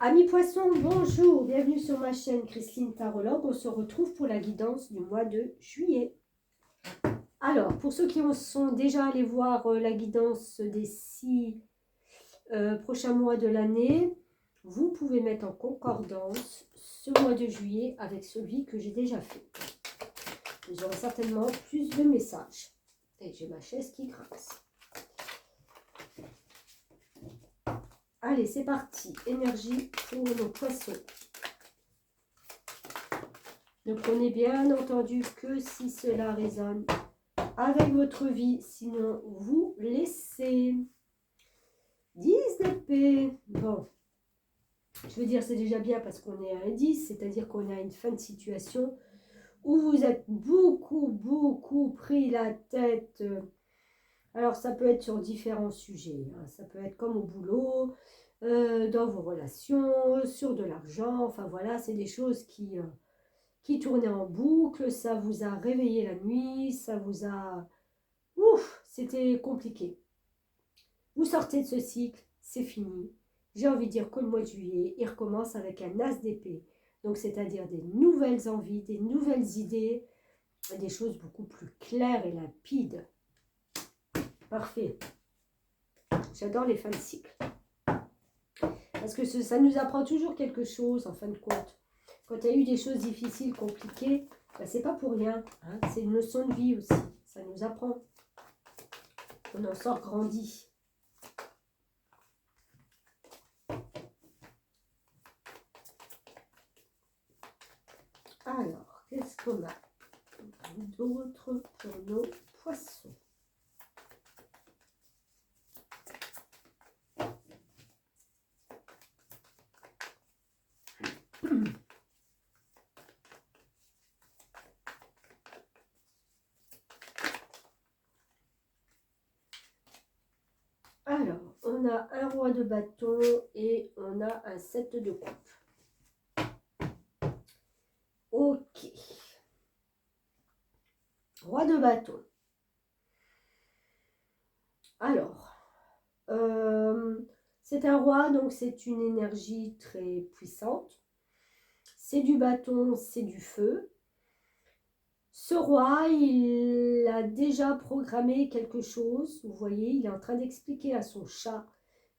Amis poissons, bonjour, bienvenue sur ma chaîne Christine Tarologue. On se retrouve pour la guidance du mois de juillet. Alors, pour ceux qui sont déjà allés voir la guidance des 6 prochains mois de l'année, vous pouvez mettre en concordance ce mois de juillet avec celui que j'ai déjà fait. Vous aurez certainement plus de messages. Et j'ai ma chaise qui grince. Allez, c'est parti. Énergie pour nos poissons. Ne prenez bien entendu que si cela résonne avec votre vie. Sinon, vous laissez. 10 d'épée. Bon, je veux dire, c'est déjà bien parce qu'on est à un 10, c'est-à-dire qu'on a une fin de situation où vous êtes beaucoup pris la tête. Alors, ça peut être sur différents sujets. Hein. Ça peut être comme au boulot, dans vos relations, sur de l'argent. Enfin, voilà, c'est des choses qui tournaient en boucle. Ça vous a réveillé la nuit. Ça vous a... Ouf, c'était compliqué. Vous sortez de ce cycle, c'est fini. J'ai envie de dire que le mois de juillet, il recommence avec un as d'épée. Donc, c'est-à-dire des nouvelles envies, des nouvelles idées, des choses beaucoup plus claires et limpides. Parfait. J'adore les fins de cycle. Parce que ça nous apprend toujours quelque chose, en fin de compte. Quand il y a eu des choses difficiles, compliquées, ben, c'est pas pour rien. Hein. C'est une leçon de vie aussi. Ça nous apprend. On en sort grandi. Alors, qu'est-ce qu'on a d'autre pour nos poissons? Alors, on a un roi de bâton et on a un 7 de coupe. Ok. Roi de bâton. Alors, c'est un roi, donc c'est une énergie très puissante. C'est du bâton, c'est du feu. Ce roi, il a déjà programmé quelque chose. Vous voyez, il est en train d'expliquer à son chat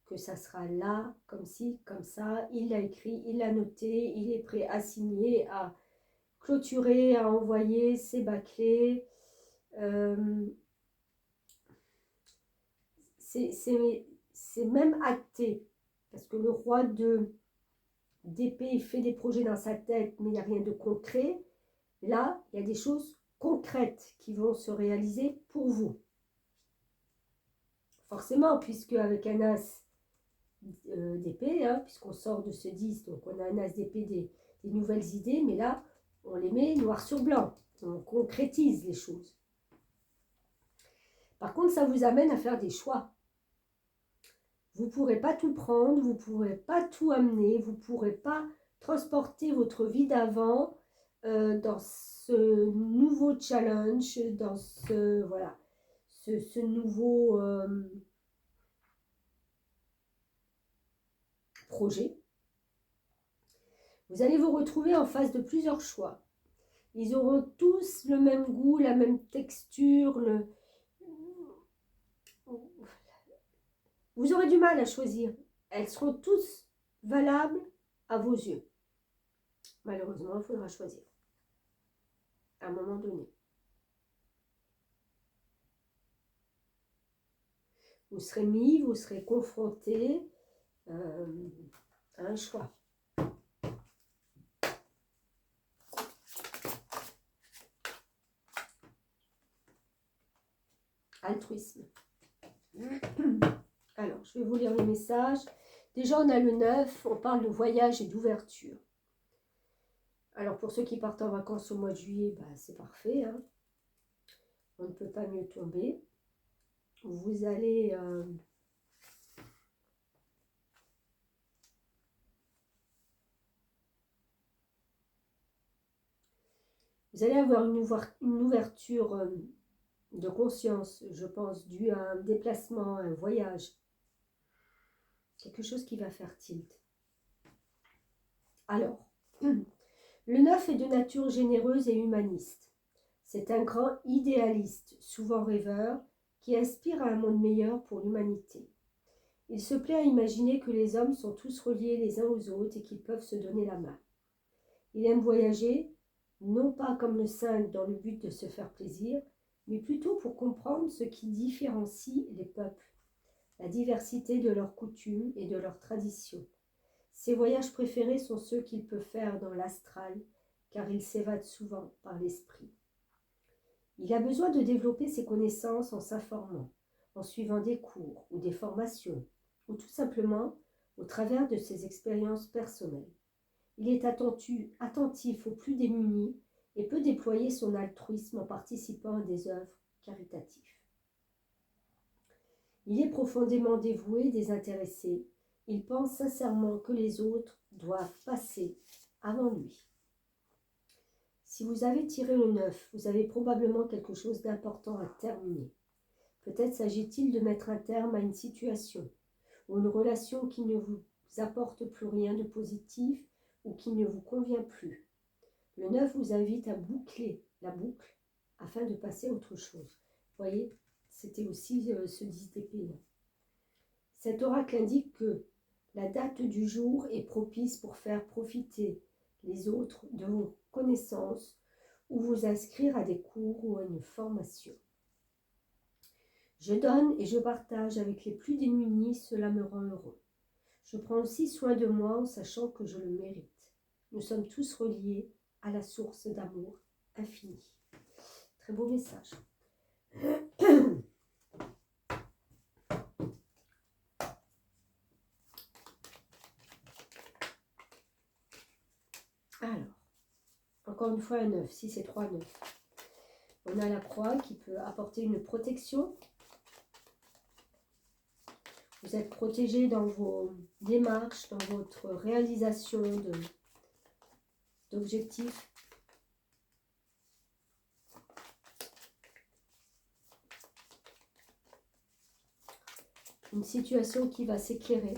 que ça sera là, comme ci, comme ça. Il l'a écrit, il l'a noté, il est prêt à signer, à clôturer, à envoyer ses bâclés. C'est même acté, parce que le roi d'épée fait des projets dans sa tête, mais il n'y a rien de concret. Là, il y a des choses concrètes qui vont se réaliser pour vous. Forcément, puisque avec un as d'épée, hein, puisqu'on sort de ce 10, donc on a un as d'épée des nouvelles idées, mais là, on les met noir sur blanc. On concrétise les choses. Par contre, ça vous amène à faire des choix. Vous ne pourrez pas tout prendre, vous ne pourrez pas tout amener, vous ne pourrez pas transporter votre vie d'avant dans ce nouveau challenge, dans ce, voilà, ce nouveau projet. Vous allez vous retrouver en face de plusieurs choix. Ils auront tous le même goût, la même texture. Vous aurez du mal à choisir. Elles seront tous valables à vos yeux. Malheureusement, il faudra choisir à un moment donné. Vous serez mis, vous serez confronté à un choix. Altruisme. Alors, je vais vous lire les messages. Déjà, on a le 9, on parle de voyage et d'ouverture. Alors, pour ceux qui partent en vacances au mois de juillet, bah, c'est parfait. Hein. On ne peut pas mieux tomber. Vous allez... vous allez avoir une ouverture de conscience, je pense, due à un déplacement, un voyage. Quelque chose qui va faire tilt. Alors, le 9 est de nature généreuse et humaniste. C'est un grand idéaliste, souvent rêveur, qui aspire à un monde meilleur pour l'humanité. Il se plaît à imaginer que les hommes sont tous reliés les uns aux autres et qu'ils peuvent se donner la main. Il aime voyager, non pas comme le 5 dans le but de se faire plaisir, mais plutôt pour comprendre ce qui différencie les peuples, la diversité de leurs coutumes et de leurs traditions. Ses voyages préférés sont ceux qu'il peut faire dans l'astral, car il s'évade souvent par l'esprit. Il a besoin de développer ses connaissances en s'informant, en suivant des cours ou des formations, ou tout simplement au travers de ses expériences personnelles. Il est attentif aux plus démunis et peut déployer son altruisme en participant à des œuvres caritatives. Il est profondément dévoué, désintéressé. Il pense sincèrement que les autres doivent passer avant lui. Si vous avez tiré le 9, vous avez probablement quelque chose d'important à terminer. Peut-être s'agit-il de mettre un terme à une situation ou une relation qui ne vous apporte plus rien de positif ou qui ne vous convient plus. Le 9 vous invite à boucler la boucle afin de passer à autre chose. Vous voyez, c'était aussi ce 10 d'épée. Cet oracle indique que la date du jour est propice pour faire profiter les autres de vos connaissances ou vous inscrire à des cours ou à une formation. Je donne et je partage avec les plus démunis, cela me rend heureux. Je prends aussi soin de moi en sachant que je le mérite. Nous sommes tous reliés à la source d'amour infini. Très beau message. Alors, encore une fois un 9, 6 et 3, 9. On a la croix qui peut apporter une protection. Vous êtes protégé dans vos démarches, dans votre réalisation d'objectifs. Une situation qui va s'éclairer.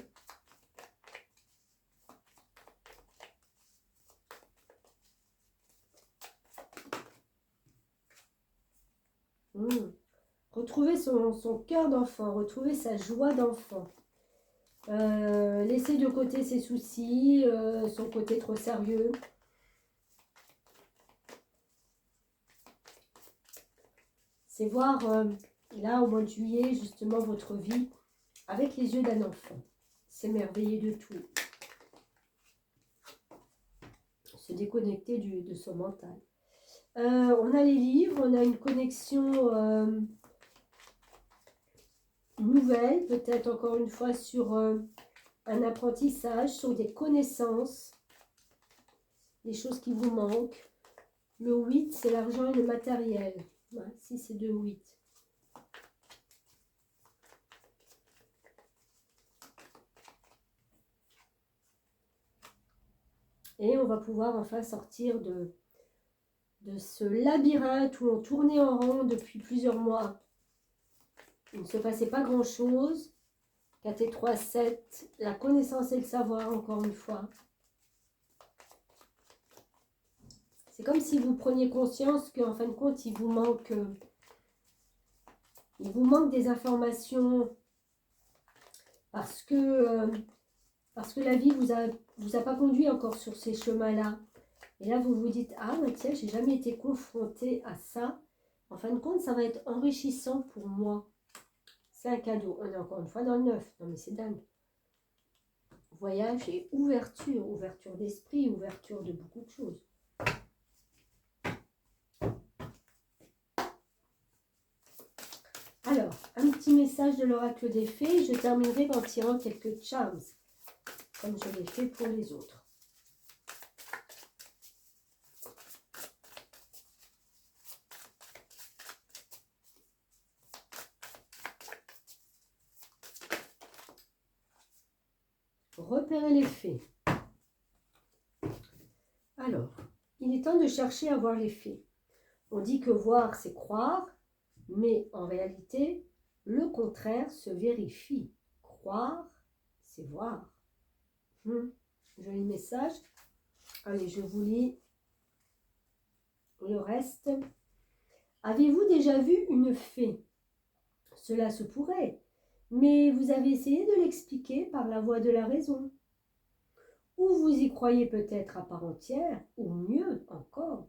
Retrouver son cœur d'enfant, retrouver sa joie d'enfant. Laisser de côté ses soucis, son côté trop sérieux. C'est voir, là, au mois de juillet, justement, votre vie avec les yeux d'un enfant. S'émerveiller de tout. Se déconnecter de son mental. On a les livres, on a une connexion nouvelle, peut-être encore une fois sur un apprentissage, sur des connaissances, des choses qui vous manquent. Le 8, c'est l'argent et le matériel. 6 et 2, 8. Et on va pouvoir enfin sortir de ce labyrinthe où on tournait en rond depuis plusieurs mois. Il ne se passait pas grand-chose. 4 et 3, 7. La connaissance et le savoir, encore une fois. C'est comme si vous preniez conscience qu'en fin de compte, il vous manque des informations parce que la vie vous a pas conduit encore sur ces chemins-là. Et là, vous vous dites, ah, bah, tiens, j'ai jamais été confrontée à ça. En fin de compte, ça va être enrichissant pour moi. C'est un cadeau. On est encore une fois dans le 9. Non, mais c'est dingue. Voyage et ouverture. Ouverture d'esprit, ouverture de beaucoup de choses. Alors, un petit message de l'oracle des fées. Je terminerai en tirant quelques charms, comme je l'ai fait pour les autres. Repérer les faits. Alors, il est temps de chercher à voir les faits. On dit que voir, c'est croire, mais en réalité, le contraire se vérifie. Croire, c'est voir. Joli message. Allez, je vous lis le reste. Avez-vous déjà vu une fée? Cela se pourrait, mais vous avez essayé de l'expliquer par la voie de la raison. Ou vous y croyez peut-être à part entière, ou mieux encore,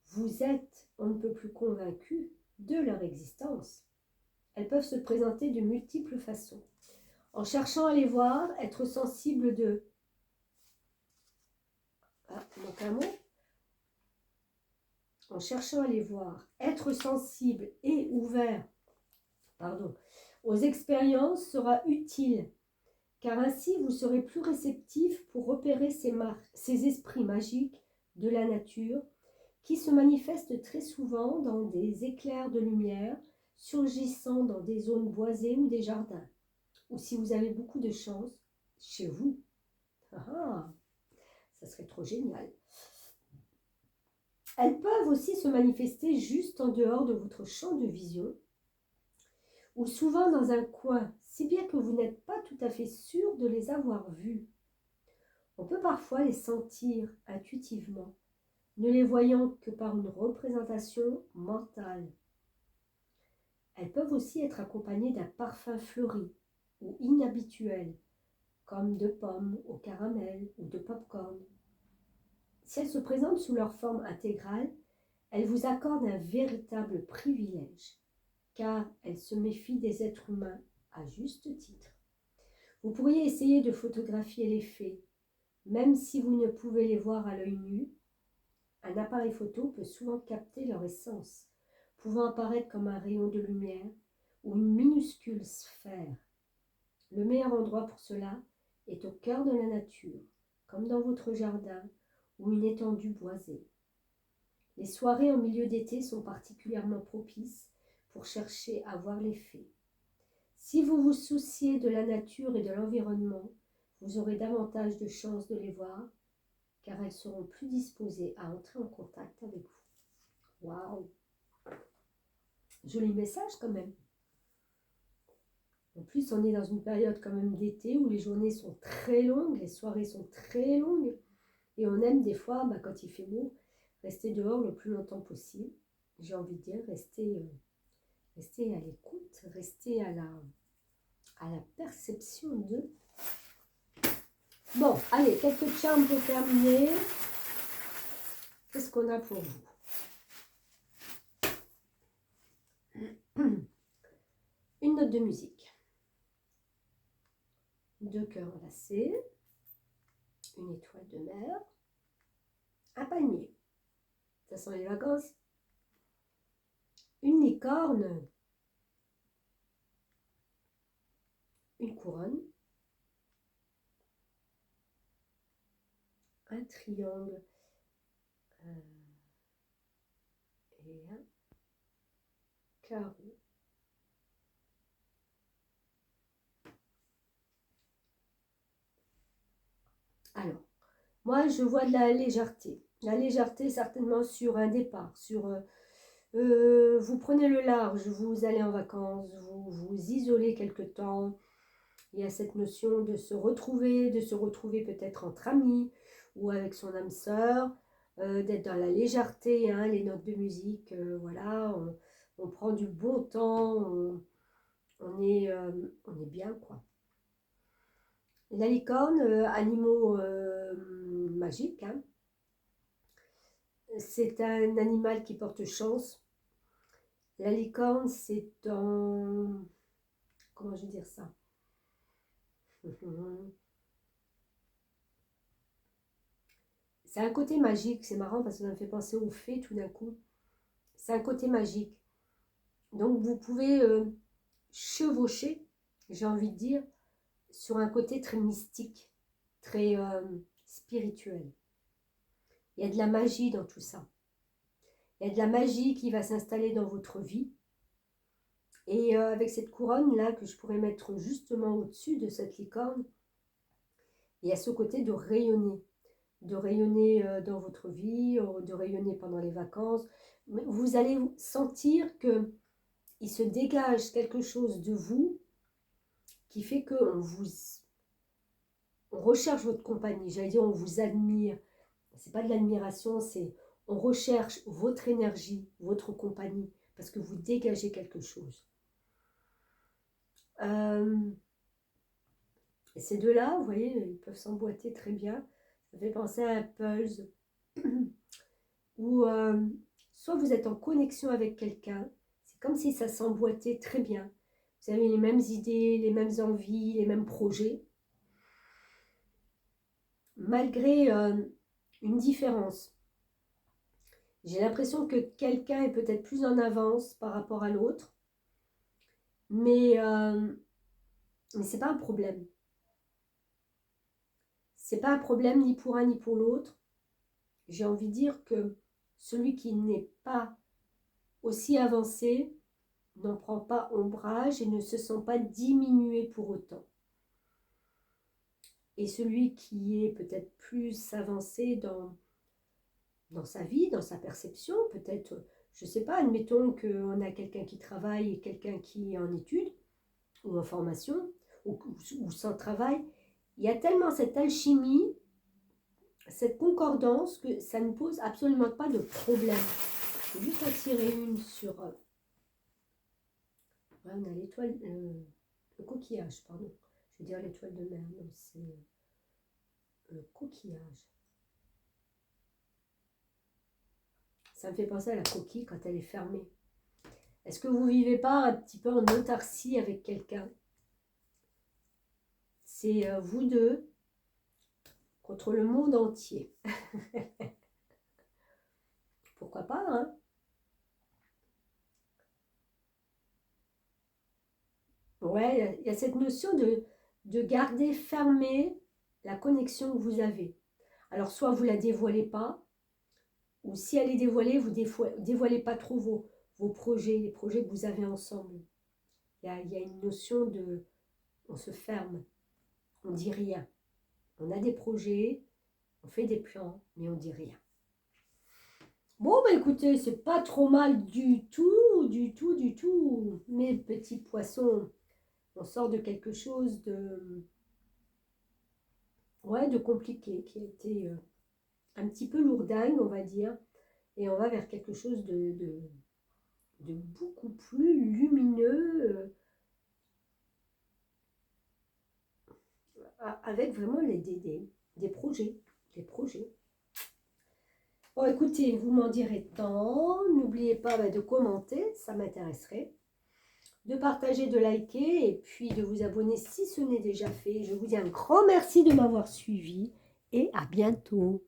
vous êtes on ne peut plus convaincu de leur existence. Elles peuvent se présenter de multiples façons. En cherchant à les voir, être sensible de... Ah, donc un mot. En cherchant à les voir, être sensible et ouvert, aux expériences sera utile, car ainsi vous serez plus réceptif pour repérer ces esprits magiques de la nature qui se manifestent très souvent dans des éclairs de lumière surgissant dans des zones boisées ou des jardins, ou si vous avez beaucoup de chance, chez vous. Ah, ça serait trop génial. Elles peuvent aussi se manifester juste en dehors de votre champ de vision, ou souvent dans un coin, si bien que vous n'êtes pas tout à fait sûr de les avoir vues. On peut parfois les sentir intuitivement, ne les voyant que par une représentation mentale. Elles peuvent aussi être accompagnées d'un parfum fleuri ou inhabituel, comme de pommes au caramel ou de popcorn. Si elles se présentent sous leur forme intégrale, elles vous accordent un véritable privilège, car elles se méfient des êtres humains à juste titre. Vous pourriez essayer de photographier les fées, même si vous ne pouvez les voir à l'œil nu. Un appareil photo peut souvent capter leur essence, pouvant apparaître comme un rayon de lumière ou une minuscule sphère. Le meilleur endroit pour cela est au cœur de la nature, comme dans votre jardin ou une étendue boisée. Les soirées en milieu d'été sont particulièrement propices pour chercher à voir les fées. Si vous vous souciez de la nature et de l'environnement, vous aurez davantage de chances de les voir, car elles seront plus disposées à entrer en contact avec vous. Waouh! Joli message quand même. En plus, on est dans une période quand même d'été où les journées sont très longues, les soirées sont très longues, et on aime des fois, quand il fait beau, rester dehors le plus longtemps possible. J'ai envie de dire, rester à l'écoute, rester à la perception de... Bon, allez, quelques charmes pour terminer. Qu'est-ce qu'on a pour vous? Une note de musique. 2 cœurs enlacés. Une étoile de mer. Un palmier. Ça sent les vacances. Une licorne. Une couronne. Un triangle. Et un carreau. Alors, moi je vois de la légèreté. La légèreté certainement sur un départ, vous prenez le large, vous allez en vacances, vous vous isolez quelque temps. Il y a cette notion de se retrouver peut-être entre amis ou avec son âme sœur, d'être dans la légèreté, hein, les notes de musique, voilà, on prend du bon temps, on est bien, quoi. La licorne, animaux magiques, hein. C'est un animal qui porte chance. La licorne, c'est un... Comment je vais dire ça? C'est un côté magique, c'est marrant parce que ça me fait penser aux fées tout d'un coup. C'est un côté magique. Donc vous pouvez chevaucher, j'ai envie de dire, sur un côté très mystique, très spirituel. Il y a de la magie dans tout ça. Il y a de la magie qui va s'installer dans votre vie. Et avec cette couronne-là que je pourrais mettre justement au-dessus de cette licorne, il y a ce côté de rayonner dans votre vie, de rayonner pendant les vacances. Vous allez sentir qu'il se dégage quelque chose de vous qui fait qu'on recherche votre compagnie, j'allais dire on vous admire. c'est pas de l'admiration, c'est on recherche votre énergie, votre compagnie, parce que vous dégagez quelque chose. Et ces deux-là, vous voyez, ils peuvent s'emboîter très bien. Ça fait penser à un puzzle où soit vous êtes en connexion avec quelqu'un, c'est comme si ça s'emboîtait très bien. Vous avez les mêmes idées, les mêmes envies, les mêmes projets. Malgré une différence. J'ai l'impression que quelqu'un est peut-être plus en avance par rapport à l'autre, mais ce n'est pas un problème. Ce n'est pas un problème ni pour un ni pour l'autre. J'ai envie de dire que celui qui n'est pas aussi avancé n'en prend pas ombrage et ne se sent pas diminué pour autant. Et celui qui est peut-être plus avancé dans sa vie, dans sa perception, peut-être, je ne sais pas, admettons qu'on a quelqu'un qui travaille et quelqu'un qui est en études ou en formation ou sans travail, il y a tellement cette alchimie, cette concordance que ça ne pose absolument pas de problème. Je vais juste en tirer une sur... Ouais, on a l'étoile, le coquillage, pardon. Je veux dire l'étoile de mer, non, c'est le coquillage. Ça me fait penser à la coquille quand elle est fermée. Est-ce que vous ne vivez pas un petit peu en autarcie avec quelqu'un? C'est vous deux contre le monde entier. Pourquoi pas, hein? Ouais, il y a cette notion de garder fermée la connexion que vous avez. Alors, soit vous ne la dévoilez pas, ou si elle est dévoilée, vous ne dévoilez pas trop vos projets, les projets que vous avez ensemble. Il y a une notion de... On se ferme, on ne dit rien. On a des projets, on fait des plans, mais on ne dit rien. Bon, bah écoutez, c'est pas trop mal du tout, du tout, du tout. Mes petits poissons, on sort de quelque chose de... Ouais, de compliqué, qui a été un petit peu lourdingue, on va dire. Et on va vers quelque chose de beaucoup plus lumineux, avec vraiment des projets. Des projets. Bon, écoutez, vous m'en direz tant. N'oubliez pas de commenter, ça m'intéresserait. De partager, de liker et puis de vous abonner si ce n'est déjà fait. Je vous dis un grand merci de m'avoir suivi et à bientôt.